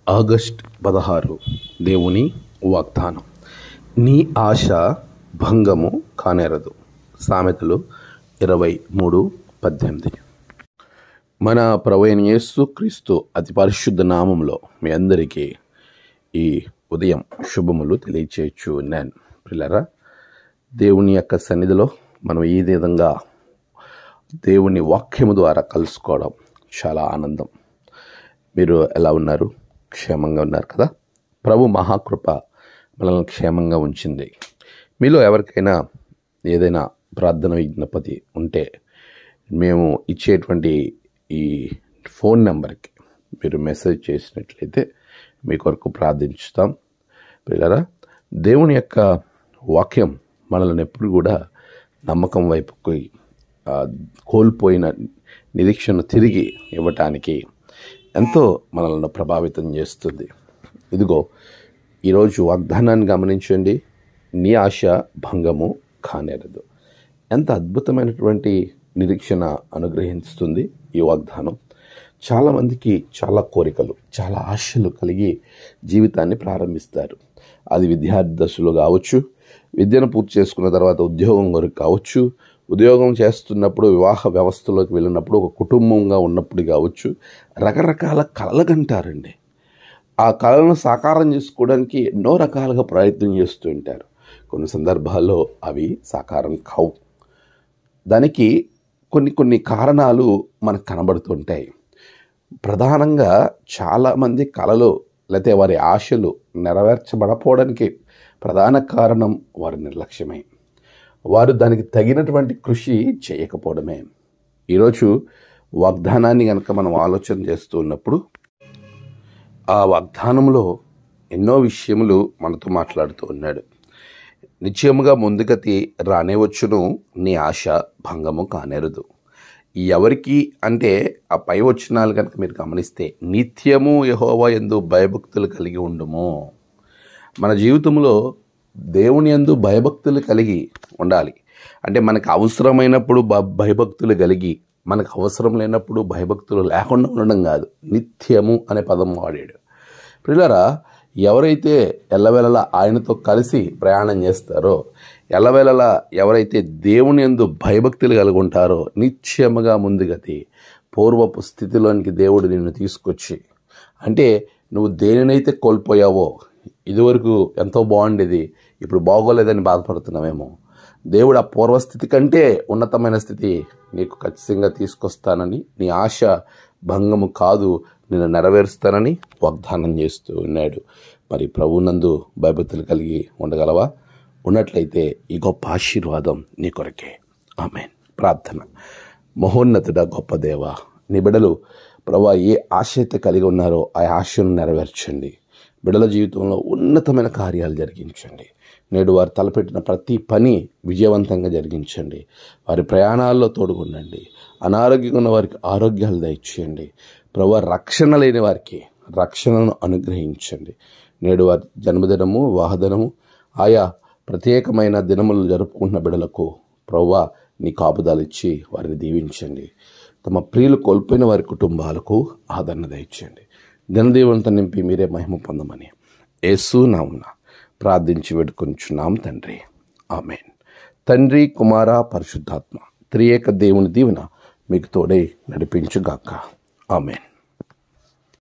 August 16 దేవుని వాగ్దానం. నీ ఆశ భంగము కానేరదు. సామెతలు 23:18. మన ప్రభువైన యేసుక్రీస్తు అతి పరిశుద్ధ నామంలో మీ అందరికీ ఈ ఉదయం శుభములు తెలియచేయచ్చు ఉన్నాను. పిల్లరా, దేవుని యొక్క సన్నిధిలో మనం ఈ విధంగా దేవుని వాక్యము ద్వారా కలుసుకోవడం చాలా ఆనందం. మీరు ఎలా ఉన్నారు? క్షేమంగా ఉన్నారు కదా? ప్రభు మహాకృప మనల్ని క్షేమంగా ఉంచింది. మీలో ఎవరికైనా ఏదైనా ప్రార్థన విజ్ఞప్తి ఉంటే మేము ఇచ్చేటువంటి ఈ ఫోన్ నెంబర్కి మీరు మెసేజ్ చేసినట్లయితే మీ కొరకు ప్రార్థించుతాం. పిల్లరా, దేవుని యొక్క వాక్యం మనల్ని ఎప్పుడు కూడా నమ్మకం వైపుకి కోల్పోయిన నిరీక్షణ తిరిగి ఇవ్వటానికి ఎంతో మనల్ని ప్రభావితం చేస్తుంది. ఇదిగో ఈరోజు వాగ్దానాన్ని గమనించండి. నీ ఆశ భంగము కానేరదు. ఎంత అద్భుతమైనటువంటి నిరీక్షణ అనుగ్రహిస్తుంది ఈ వాగ్దానం. చాలామందికి చాలా కోరికలు, చాలా ఆశలు కలిగి జీవితాన్ని ప్రారంభిస్తారు. అది విద్యార్థి దశలో కావచ్చు, విద్యను పూర్తి చేసుకున్న తర్వాత ఉద్యోగం కొరకు కావచ్చు, ఉద్యోగం చేస్తున్నప్పుడు వివాహ వ్యవస్థలోకి వెళ్ళినప్పుడు ఒక కుటుంబంగా ఉన్నప్పుడు కావచ్చు, రకరకాల కలలు కంటారండి. ఆ కళలను సాకారం చేసుకోవడానికి ఎన్నో రకాలుగా ప్రయత్నం చేస్తూ ఉంటారు. కొన్ని సందర్భాల్లో అవి సాకారం కావు. దానికి కొన్ని కారణాలు మనకు కనబడుతుంటాయి. ప్రధానంగా చాలామంది కళలు లేకపోతే వారి ఆశలు నెరవేర్చబడపోవడానికి ప్రధాన కారణం వారి నిర్లక్ష్యమే. వారు దానికి తగినటువంటి కృషి చేయకపోవడమే. ఈరోజు వాగ్దానాన్ని కనుక మనం ఆలోచన చేస్తూ ఉన్నప్పుడు ఆ వాగ్దానంలో ఎన్నో విషయములు మనతో మాట్లాడుతూ ఉన్నాడు. నిశ్చయముగా ముందుగతి రానేవచ్చును, నీ ఆశ భంగము కానేరదు. ఎవరికి అంటే ఆ పై వచనాలు కనుక మీరు గమనిస్తే, నిత్యము యెహోవా యందు భయభక్తులు కలిగి ఉండుము. మన జీవితంలో దేవుని యందు భయభక్తులు కలిగి ఉండాలి. అంటే మనకు అవసరమైనప్పుడు భయభక్తులు కలిగి, మనకు అవసరం లేనప్పుడు భయభక్తులు లేకుండా ఉండడం కాదు. నిత్యము అనే పదం వాడాడు. పిల్లరా, ఎవరైతే ఎల్లవేళలా ఆయనతో కలిసి ప్రయాణం చేస్తారో, ఎల్లవేళలా ఎవరైతే దేవుని యందు భయభక్తులు కలిగి ఉంటారో, నిత్యముగా ముందుగతి పూర్వపు స్థితిలోనికి దేవుడు నిన్ను తీసుకొచ్చి, అంటే నువ్వు దేనినైతే కోల్పోయావో, ఇదివరకు ఎంతో బాగుండేది ఇప్పుడు బాగోలేదని బాధపడుతున్నావేమో, దేవుడు ఆ పూర్వస్థితి కంటే ఉన్నతమైన స్థితి నీకు ఖచ్చితంగా తీసుకొస్తానని, నీ ఆశ భంగము కాదు, నేను నెరవేరుస్తానని వాగ్దానం చేస్తూ ఉన్నాడు. మరి ప్రభువునందు భయభక్తులు కలిగి ఉండగలవా? ఉన్నట్లయితే ఈ గొప్ప ఆశీర్వాదం నీ కొరకే. ఆమేన్. ప్రార్థన. మహోన్నతుడా, గొప్ప దేవ, నీ బిడ్డలు ప్రభువా ఏ ఆశ అయితే కలిగి ఉన్నారో ఆ ఆశను నెరవేర్చండి. బిడ్డల జీవితంలో ఉన్నతమైన కార్యాలు జరిగించండి. నేడు వారు తలపెట్టిన ప్రతి పని విజయవంతంగా జరిగించండి. వారి ప్రయాణాల్లో తోడుగుండండి. అనారోగ్యంగా ఉన్న వారికి ఆరోగ్యాలు దయచేయండి. ప్రభువా, రక్షణ లేని వారికి రక్షణను అనుగ్రహించండి. నేడు వారి జన్మదినము, వివాహదినము, ఆయా ప్రత్యేకమైన దినములు జరుపుకుంటున్న బిడ్డలకు ప్రభువా నీ కాపుదలు ఇచ్చి వారిని దీవించండి. తమ ప్రియులు కోల్పోయిన వారి కుటుంబాలకు ఆదరణ దయచేయండి. దినదీవులతో నింపి మీరే మహిమ పొందమని యేసు నామమున ప్రార్థించి వేడుకొనుచున్నాం తండ్రి. ఆమేన్. తండ్రి, కుమార, పరిశుద్ధాత్మ త్రియేక దేవుని దీవెన మీకు తోడై నడిపించుగాక. ఆమేన్.